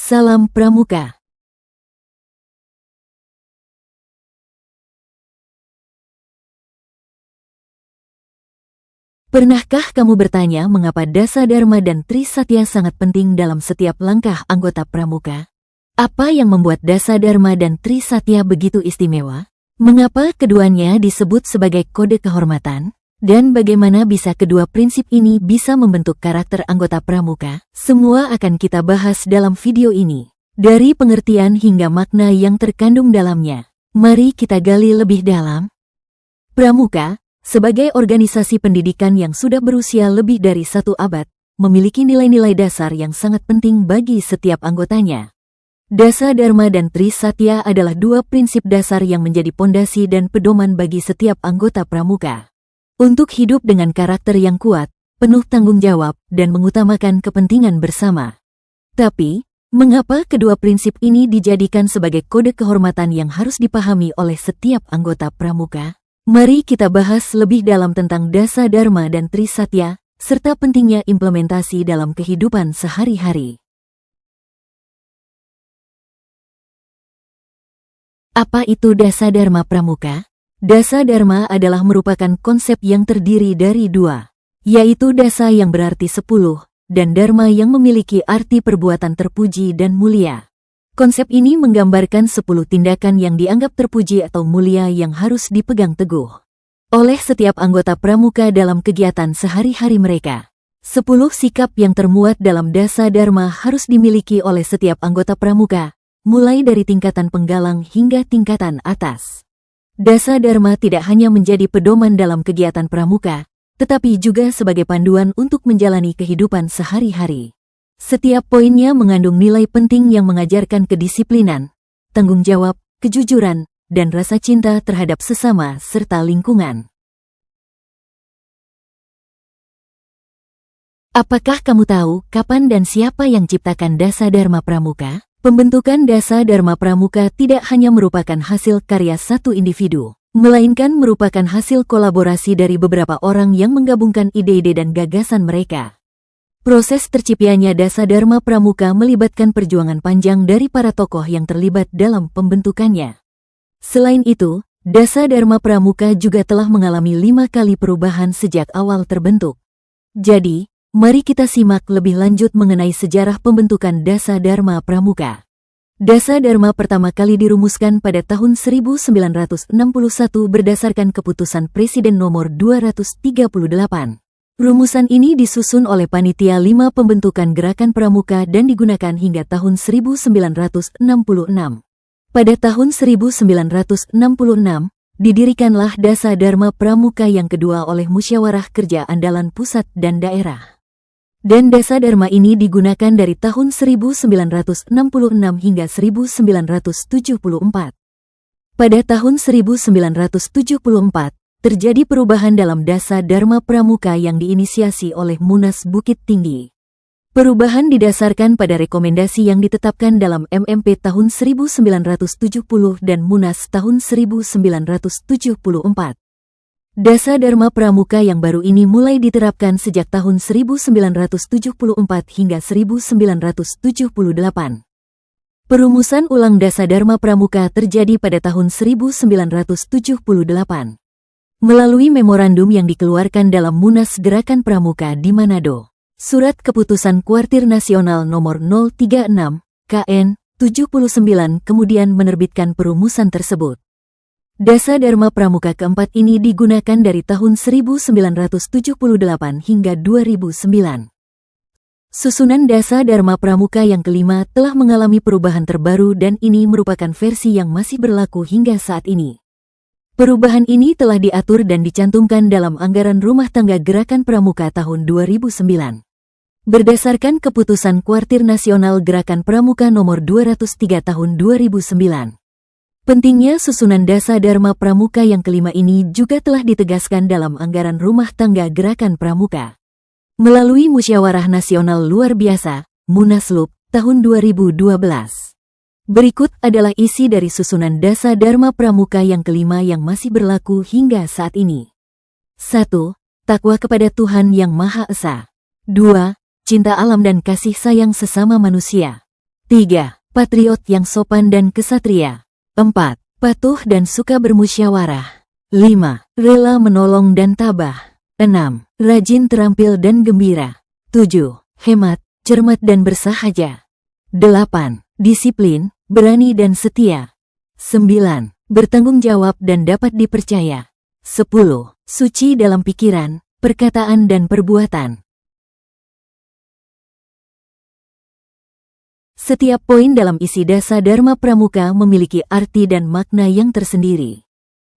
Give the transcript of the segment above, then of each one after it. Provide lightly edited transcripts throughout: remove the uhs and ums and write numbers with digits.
Salam Pramuka. Pernahkah kamu bertanya mengapa Dasa Dharma dan Trisatya sangat penting dalam setiap langkah anggota Pramuka? Apa yang membuat Dasa Dharma dan Trisatya begitu istimewa? Mengapa keduanya disebut sebagai kode kehormatan? Dan bagaimana bisa kedua prinsip ini bisa membentuk karakter anggota Pramuka? Semua akan kita bahas dalam video ini. Dari pengertian hingga makna yang terkandung dalamnya. Mari kita gali lebih dalam. Pramuka, sebagai organisasi pendidikan yang sudah berusia lebih dari 1 abad, memiliki nilai-nilai dasar yang sangat penting bagi setiap anggotanya. Dasa Dharma dan Trisatya adalah 2 prinsip dasar yang menjadi pondasi dan pedoman bagi setiap anggota Pramuka. Untuk hidup dengan karakter yang kuat, penuh tanggung jawab, dan mengutamakan kepentingan bersama. Tapi, mengapa kedua prinsip ini dijadikan sebagai kode kehormatan yang harus dipahami oleh setiap anggota Pramuka? Mari kita bahas lebih dalam tentang Dasa Dharma dan Trisatya, serta pentingnya implementasi dalam kehidupan sehari-hari. Apa itu Dasa Dharma Pramuka? Dasa Dharma adalah merupakan konsep yang terdiri dari 2, yaitu dasa yang berarti 10, dan dharma yang memiliki arti perbuatan terpuji dan mulia. Konsep ini menggambarkan 10 tindakan yang dianggap terpuji atau mulia yang harus dipegang teguh oleh setiap anggota Pramuka dalam kegiatan sehari-hari mereka. 10 sikap yang termuat dalam Dasa Dharma harus dimiliki oleh setiap anggota Pramuka, mulai dari tingkatan penggalang hingga tingkatan atas. Dasa Dharma tidak hanya menjadi pedoman dalam kegiatan Pramuka, tetapi juga sebagai panduan untuk menjalani kehidupan sehari-hari. Setiap poinnya mengandung nilai penting yang mengajarkan kedisiplinan, tanggung jawab, kejujuran, dan rasa cinta terhadap sesama serta lingkungan. Apakah kamu tahu kapan dan siapa yang ciptakan Dasa Dharma Pramuka? Pembentukan Dasa Dharma Pramuka tidak hanya merupakan hasil karya satu individu, melainkan merupakan hasil kolaborasi dari beberapa orang yang menggabungkan ide-ide dan gagasan mereka. Proses terciptanya Dasa Dharma Pramuka melibatkan perjuangan panjang dari para tokoh yang terlibat dalam pembentukannya. Selain itu, Dasa Dharma Pramuka juga telah mengalami 5 kali perubahan sejak awal terbentuk. Jadi, mari kita simak lebih lanjut mengenai sejarah pembentukan Dasa Dharma Pramuka. Dasa Dharma pertama kali dirumuskan pada tahun 1961 berdasarkan keputusan Presiden nomor 238. Rumusan ini disusun oleh Panitia 5 Pembentukan Gerakan Pramuka dan digunakan hingga tahun 1966. Pada tahun 1966, didirikanlah Dasa Dharma Pramuka yang kedua oleh Musyawarah Kerja Andalan Pusat dan Daerah. Dan Dasa Dharma ini digunakan dari tahun 1966 hingga 1974. Pada tahun 1974, terjadi perubahan dalam Dasa Dharma Pramuka yang diinisiasi oleh Munas Bukit Tinggi. Perubahan didasarkan pada rekomendasi yang ditetapkan dalam MMP tahun 1970 dan Munas tahun 1974. Dasa Dharma Pramuka yang baru ini mulai diterapkan sejak tahun 1974 hingga 1978. Perumusan ulang Dasa Dharma Pramuka terjadi pada tahun 1978. Melalui memorandum yang dikeluarkan dalam Munas Gerakan Pramuka di Manado, Surat Keputusan Kuartir Nasional Nomor 036, KN 79 kemudian menerbitkan perumusan tersebut. Dasa Dharma Pramuka keempat ini digunakan dari tahun 1978 hingga 2009. Susunan Dasa Dharma Pramuka yang kelima telah mengalami perubahan terbaru dan ini merupakan versi yang masih berlaku hingga saat ini. Perubahan ini telah diatur dan dicantumkan dalam Anggaran Rumah Tangga Gerakan Pramuka tahun 2009. Berdasarkan Keputusan Kuartir Nasional Gerakan Pramuka Nomor 203 tahun 2009. Pentingnya susunan Dasa Dharma Pramuka yang kelima ini juga telah ditegaskan dalam Anggaran Rumah Tangga Gerakan Pramuka. Melalui Musyawarah Nasional Luar Biasa, Munaslup, tahun 2012. Berikut adalah isi dari susunan Dasa Dharma Pramuka yang kelima yang masih berlaku hingga saat ini. 1. Takwa kepada Tuhan Yang Maha Esa. 2. Cinta alam dan kasih sayang sesama manusia. 3. Patriot yang sopan dan kesatria. 4. Patuh dan suka bermusyawarah. 5. Rela menolong dan tabah. 6. Rajin, terampil dan gembira. 7. Hemat, cermat dan bersahaja. 8. Disiplin, berani dan setia. 9. Bertanggung jawab dan dapat dipercaya. 10. Suci dalam pikiran, perkataan dan perbuatan. Setiap poin dalam isi Dasa Dharma Pramuka memiliki arti dan makna yang tersendiri,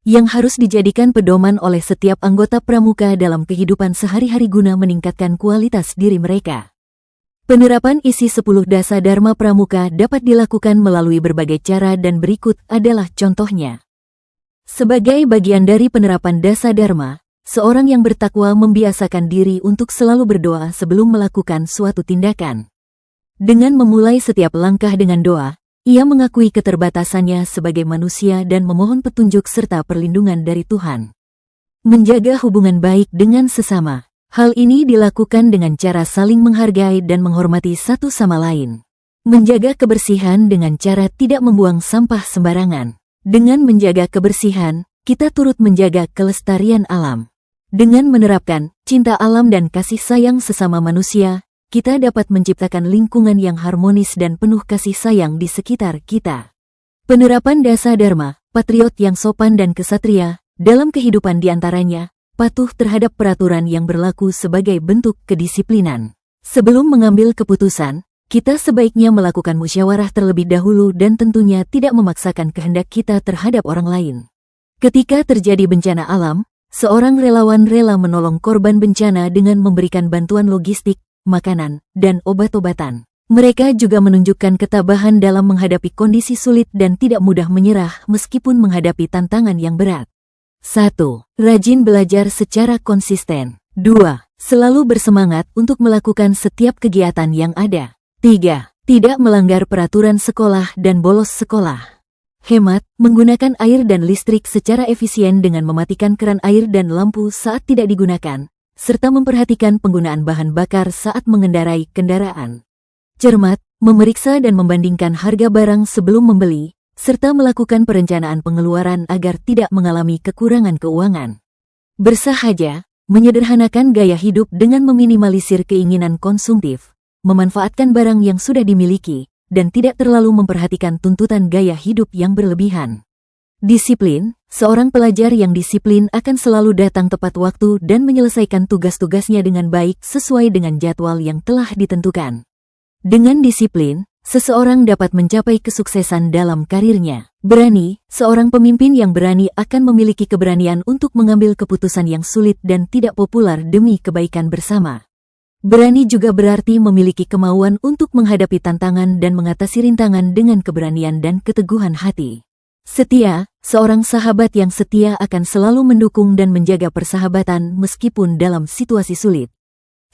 yang harus dijadikan pedoman oleh setiap anggota pramuka dalam kehidupan sehari-hari guna meningkatkan kualitas diri mereka. Penerapan isi 10 Dasa Dharma Pramuka dapat dilakukan melalui berbagai cara dan berikut adalah contohnya. Sebagai bagian dari penerapan Dasa Dharma, seorang yang bertakwa membiasakan diri untuk selalu berdoa sebelum melakukan suatu tindakan. Dengan memulai setiap langkah dengan doa, ia mengakui keterbatasannya sebagai manusia dan memohon petunjuk serta perlindungan dari Tuhan. Menjaga hubungan baik dengan sesama. Hal ini dilakukan dengan cara saling menghargai dan menghormati satu sama lain. Menjaga kebersihan dengan cara tidak membuang sampah sembarangan. Dengan menjaga kebersihan, kita turut menjaga kelestarian alam. Dengan menerapkan cinta alam dan kasih sayang sesama manusia, kita dapat menciptakan lingkungan yang harmonis dan penuh kasih sayang di sekitar kita. Penerapan Dasa Dharma, patriot yang sopan dan kesatria, dalam kehidupan diantaranya, patuh terhadap peraturan yang berlaku sebagai bentuk kedisiplinan. Sebelum mengambil keputusan, kita sebaiknya melakukan musyawarah terlebih dahulu dan tentunya tidak memaksakan kehendak kita terhadap orang lain. Ketika terjadi bencana alam, seorang relawan rela menolong korban bencana dengan memberikan bantuan logistik, makanan, dan obat-obatan. Mereka juga menunjukkan ketabahan dalam menghadapi kondisi sulit dan tidak mudah menyerah meskipun menghadapi tantangan yang berat. 1. Rajin belajar secara konsisten. 2. Selalu bersemangat untuk melakukan setiap kegiatan yang ada. 3. Tidak melanggar peraturan sekolah dan bolos sekolah. Hemat, menggunakan air dan listrik secara efisien dengan mematikan keran air dan lampu saat tidak digunakan, serta memperhatikan penggunaan bahan bakar saat mengendarai kendaraan. Cermat, memeriksa dan membandingkan harga barang sebelum membeli, serta melakukan perencanaan pengeluaran agar tidak mengalami kekurangan keuangan. Bersahaja, menyederhanakan gaya hidup dengan meminimalisir keinginan konsumtif, memanfaatkan barang yang sudah dimiliki, dan tidak terlalu memperhatikan tuntutan gaya hidup yang berlebihan. Disiplin, seorang pelajar yang disiplin akan selalu datang tepat waktu dan menyelesaikan tugas-tugasnya dengan baik sesuai dengan jadwal yang telah ditentukan. Dengan disiplin, seseorang dapat mencapai kesuksesan dalam karirnya. Berani, seorang pemimpin yang berani akan memiliki keberanian untuk mengambil keputusan yang sulit dan tidak populer demi kebaikan bersama. Berani juga berarti memiliki kemauan untuk menghadapi tantangan dan mengatasi rintangan dengan keberanian dan keteguhan hati. Setia, seorang sahabat yang setia akan selalu mendukung dan menjaga persahabatan meskipun dalam situasi sulit.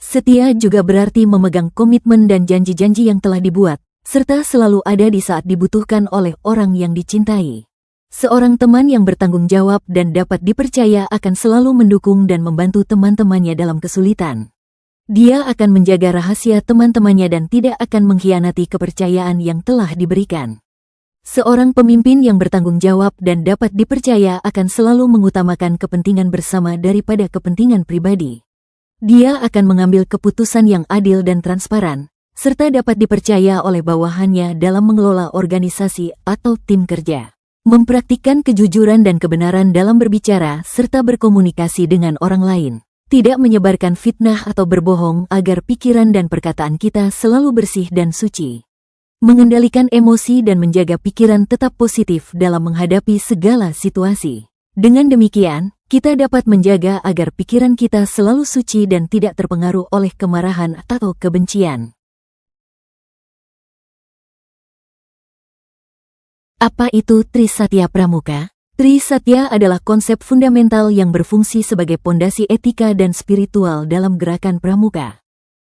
Setia juga berarti memegang komitmen dan janji-janji yang telah dibuat, serta selalu ada di saat dibutuhkan oleh orang yang dicintai. Seorang teman yang bertanggung jawab dan dapat dipercaya akan selalu mendukung dan membantu teman-temannya dalam kesulitan. Dia akan menjaga rahasia teman-temannya dan tidak akan mengkhianati kepercayaan yang telah diberikan. Seorang pemimpin yang bertanggung jawab dan dapat dipercaya akan selalu mengutamakan kepentingan bersama daripada kepentingan pribadi. Dia akan mengambil keputusan yang adil dan transparan, serta dapat dipercaya oleh bawahannya dalam mengelola organisasi atau tim kerja. Mempraktikkan kejujuran dan kebenaran dalam berbicara serta berkomunikasi dengan orang lain. Tidak menyebarkan fitnah atau berbohong agar pikiran dan perkataan kita selalu bersih dan suci. Mengendalikan emosi dan menjaga pikiran tetap positif dalam menghadapi segala situasi. Dengan demikian, kita dapat menjaga agar pikiran kita selalu suci dan tidak terpengaruh oleh kemarahan atau kebencian. Apa itu Trisatya Pramuka? Trisatya adalah konsep fundamental yang berfungsi sebagai pondasi etika dan spiritual dalam gerakan pramuka.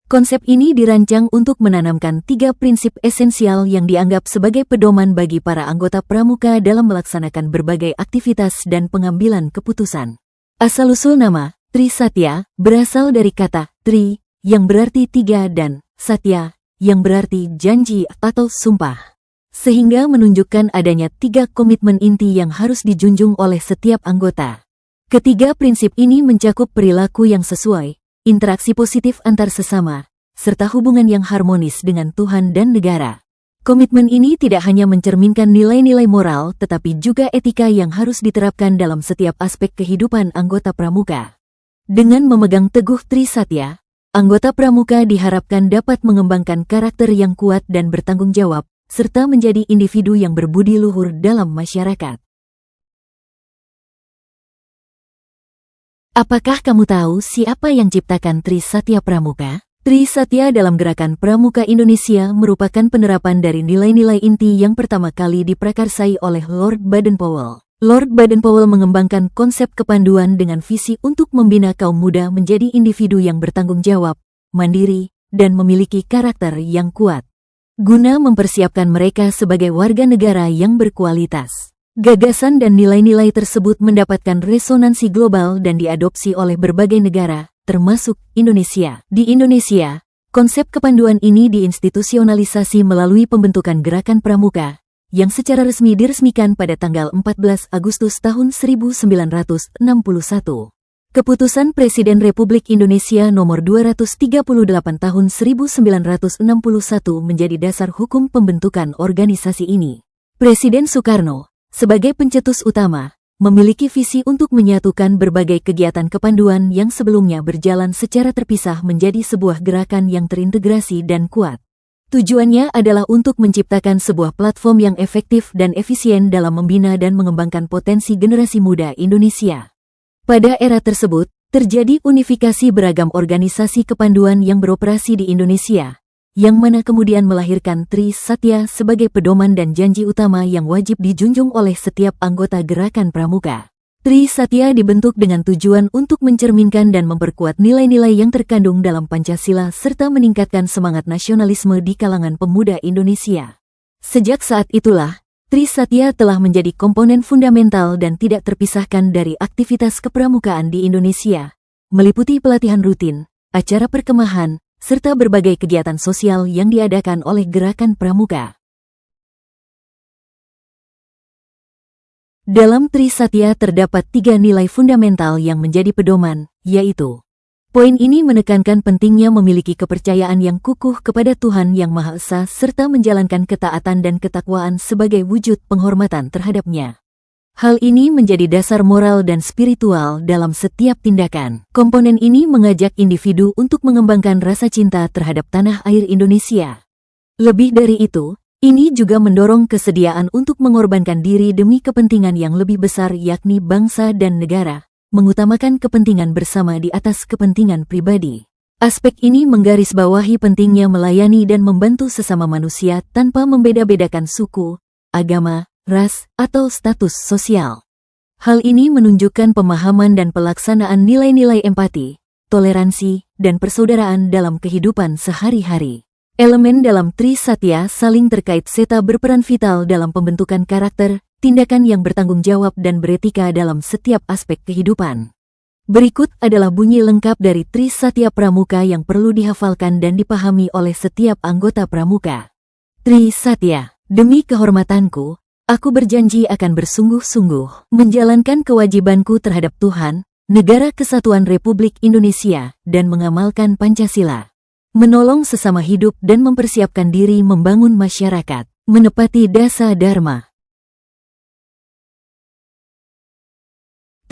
Konsep ini dirancang untuk menanamkan 3 prinsip esensial yang dianggap sebagai pedoman bagi para anggota pramuka dalam melaksanakan berbagai aktivitas dan pengambilan keputusan. Asal-usul nama, Trisatya, berasal dari kata Tri, yang berarti 3 dan Satya, yang berarti janji atau sumpah. Sehingga menunjukkan adanya 3 komitmen inti yang harus dijunjung oleh setiap anggota. Ketiga prinsip ini mencakup perilaku yang sesuai, interaksi positif antar sesama, serta hubungan yang harmonis dengan Tuhan dan negara. Komitmen ini tidak hanya mencerminkan nilai-nilai moral tetapi juga etika yang harus diterapkan dalam setiap aspek kehidupan anggota pramuka. Dengan memegang teguh Trisatya, anggota pramuka diharapkan dapat mengembangkan karakter yang kuat dan bertanggung jawab, serta menjadi individu yang berbudi luhur dalam masyarakat. Apakah kamu tahu siapa yang ciptakan Trisatya Pramuka? Trisatya dalam Gerakan Pramuka Indonesia merupakan penerapan dari nilai-nilai inti yang pertama kali diprakarsai oleh Lord Baden-Powell. Lord Baden-Powell mengembangkan konsep kepanduan dengan visi untuk membina kaum muda menjadi individu yang bertanggung jawab, mandiri, dan memiliki karakter yang kuat, guna mempersiapkan mereka sebagai warga negara yang berkualitas. Gagasan dan nilai-nilai tersebut mendapatkan resonansi global dan diadopsi oleh berbagai negara, termasuk Indonesia. Di Indonesia, konsep kepanduan ini diinstitusionalisasi melalui pembentukan Gerakan Pramuka, yang secara resmi diresmikan pada tanggal 14 Agustus tahun 1961. Keputusan Presiden Republik Indonesia nomor 238 tahun 1961 menjadi dasar hukum pembentukan organisasi ini. Presiden Soekarno, sebagai pencetus utama, memiliki visi untuk menyatukan berbagai kegiatan kepanduan yang sebelumnya berjalan secara terpisah menjadi sebuah gerakan yang terintegrasi dan kuat. Tujuannya adalah untuk menciptakan sebuah platform yang efektif dan efisien dalam membina dan mengembangkan potensi generasi muda Indonesia. Pada era tersebut, terjadi unifikasi beragam organisasi kepanduan yang beroperasi di Indonesia, yang mana kemudian melahirkan Trisatya sebagai pedoman dan janji utama yang wajib dijunjung oleh setiap anggota Gerakan Pramuka. Trisatya dibentuk dengan tujuan untuk mencerminkan dan memperkuat nilai-nilai yang terkandung dalam Pancasila serta meningkatkan semangat nasionalisme di kalangan pemuda Indonesia. Sejak saat itulah, Trisatya telah menjadi komponen fundamental dan tidak terpisahkan dari aktivitas kepramukaan di Indonesia, meliputi pelatihan rutin, acara perkemahan, serta berbagai kegiatan sosial yang diadakan oleh Gerakan Pramuka. Dalam Trisatya terdapat 3 nilai fundamental yang menjadi pedoman, yaitu: poin ini menekankan pentingnya memiliki kepercayaan yang kukuh kepada Tuhan Yang Maha Esa serta menjalankan ketaatan dan ketakwaan sebagai wujud penghormatan terhadapnya. Hal ini menjadi dasar moral dan spiritual dalam setiap tindakan. Komponen ini mengajak individu untuk mengembangkan rasa cinta terhadap tanah air Indonesia. Lebih dari itu, ini juga mendorong kesediaan untuk mengorbankan diri demi kepentingan yang lebih besar yakni bangsa dan negara, mengutamakan kepentingan bersama di atas kepentingan pribadi. Aspek ini menggarisbawahi pentingnya melayani dan membantu sesama manusia tanpa membeda-bedakan suku, agama, ras, atau status sosial. Hal ini menunjukkan pemahaman dan pelaksanaan nilai-nilai empati, toleransi, dan persaudaraan dalam kehidupan sehari-hari. Elemen dalam Trisatya saling terkait serta berperan vital dalam pembentukan karakter, tindakan yang bertanggung jawab dan beretika dalam setiap aspek kehidupan. Berikut adalah bunyi lengkap dari Trisatya Pramuka yang perlu dihafalkan dan dipahami oleh setiap anggota pramuka. Trisatya, demi kehormatanku, aku berjanji akan bersungguh-sungguh menjalankan kewajibanku terhadap Tuhan, Negara Kesatuan Republik Indonesia, dan mengamalkan Pancasila. Menolong sesama hidup dan mempersiapkan diri membangun masyarakat, menepati dasa dharma.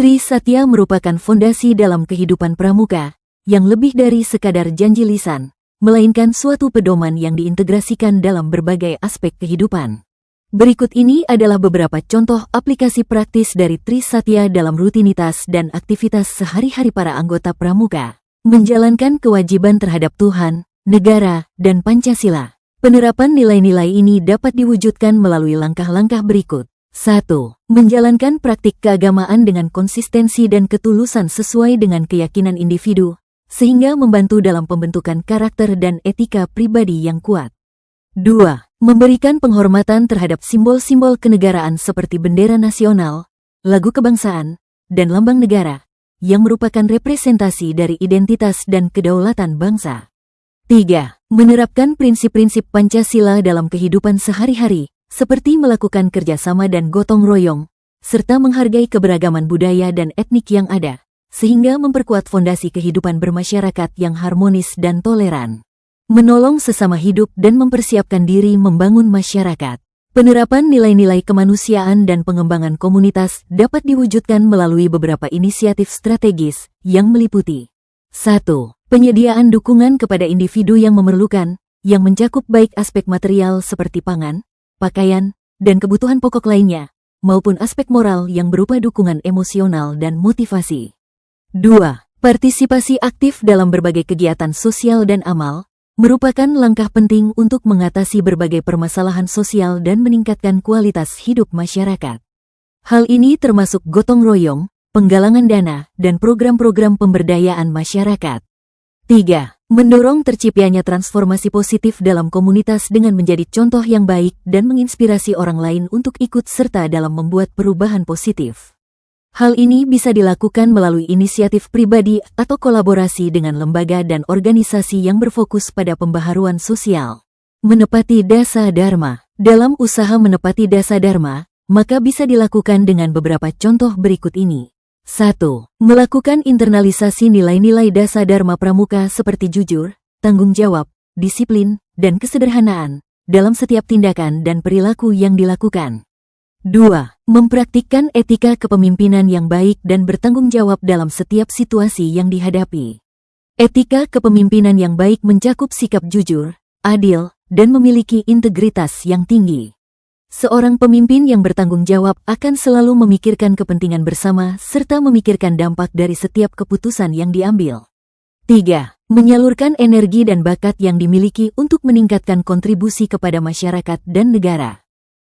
Trisatya merupakan fondasi dalam kehidupan pramuka, yang lebih dari sekadar janji lisan, melainkan suatu pedoman yang diintegrasikan dalam berbagai aspek kehidupan. Berikut ini adalah beberapa contoh aplikasi praktis dari Trisatya dalam rutinitas dan aktivitas sehari-hari para anggota pramuka. Menjalankan kewajiban terhadap Tuhan, negara, dan Pancasila. Penerapan nilai-nilai ini dapat diwujudkan melalui langkah-langkah berikut. 1. Menjalankan praktik keagamaan dengan konsistensi dan ketulusan sesuai dengan keyakinan individu, sehingga membantu dalam pembentukan karakter dan etika pribadi yang kuat. 2. Memberikan penghormatan terhadap simbol-simbol kenegaraan seperti bendera nasional, lagu kebangsaan, dan lambang negara, yang merupakan representasi dari identitas dan kedaulatan bangsa. 3. Menerapkan prinsip-prinsip Pancasila dalam kehidupan sehari-hari, seperti melakukan kerjasama dan gotong royong, serta menghargai keberagaman budaya dan etnik yang ada, sehingga memperkuat fondasi kehidupan bermasyarakat yang harmonis dan toleran. Menolong sesama hidup dan mempersiapkan diri membangun masyarakat. Penerapan nilai-nilai kemanusiaan dan pengembangan komunitas dapat diwujudkan melalui beberapa inisiatif strategis yang meliputi 1. Penyediaan dukungan kepada individu yang memerlukan, yang mencakup baik aspek material seperti pangan, pakaian, dan kebutuhan pokok lainnya, maupun aspek moral yang berupa dukungan emosional dan motivasi. 2. Partisipasi aktif dalam berbagai kegiatan sosial dan amal, merupakan langkah penting untuk mengatasi berbagai permasalahan sosial dan meningkatkan kualitas hidup masyarakat. Hal ini termasuk gotong royong, penggalangan dana, dan program-program pemberdayaan masyarakat. 3. Mendorong terciptanya transformasi positif dalam komunitas dengan menjadi contoh yang baik dan menginspirasi orang lain untuk ikut serta dalam membuat perubahan positif. Hal ini bisa dilakukan melalui inisiatif pribadi atau kolaborasi dengan lembaga dan organisasi yang berfokus pada pembaharuan sosial. Menepati Dasa Dharma. Dalam usaha menepati Dasa Dharma, maka bisa dilakukan dengan beberapa contoh berikut ini. 1. Melakukan internalisasi nilai-nilai Dasa Dharma Pramuka seperti jujur, tanggung jawab, disiplin, dan kesederhanaan dalam setiap tindakan dan perilaku yang dilakukan. 2. Mempraktikkan etika kepemimpinan yang baik dan bertanggung jawab dalam setiap situasi yang dihadapi. Etika kepemimpinan yang baik mencakup sikap jujur, adil, dan memiliki integritas yang tinggi. Seorang pemimpin yang bertanggung jawab akan selalu memikirkan kepentingan bersama serta memikirkan dampak dari setiap keputusan yang diambil. 3. Menyalurkan energi dan bakat yang dimiliki untuk meningkatkan kontribusi kepada masyarakat dan negara.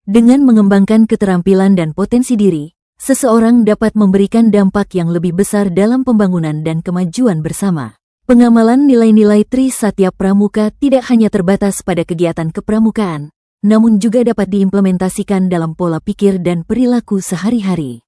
Dengan mengembangkan keterampilan dan potensi diri, seseorang dapat memberikan dampak yang lebih besar dalam pembangunan dan kemajuan bersama. Pengamalan nilai-nilai Tri Satya Pramuka tidak hanya terbatas pada kegiatan kepramukaan, namun juga dapat diimplementasikan dalam pola pikir dan perilaku sehari-hari.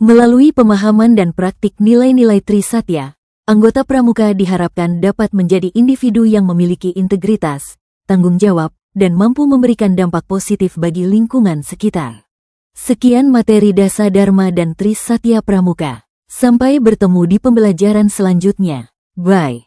Melalui pemahaman dan praktik nilai-nilai Tri Satya, anggota pramuka diharapkan dapat menjadi individu yang memiliki integritas, tanggung jawab, dan mampu memberikan dampak positif bagi lingkungan sekitar. Sekian materi Dasa Dharma dan Tri Satya Pramuka. Sampai bertemu di pembelajaran selanjutnya. Bye.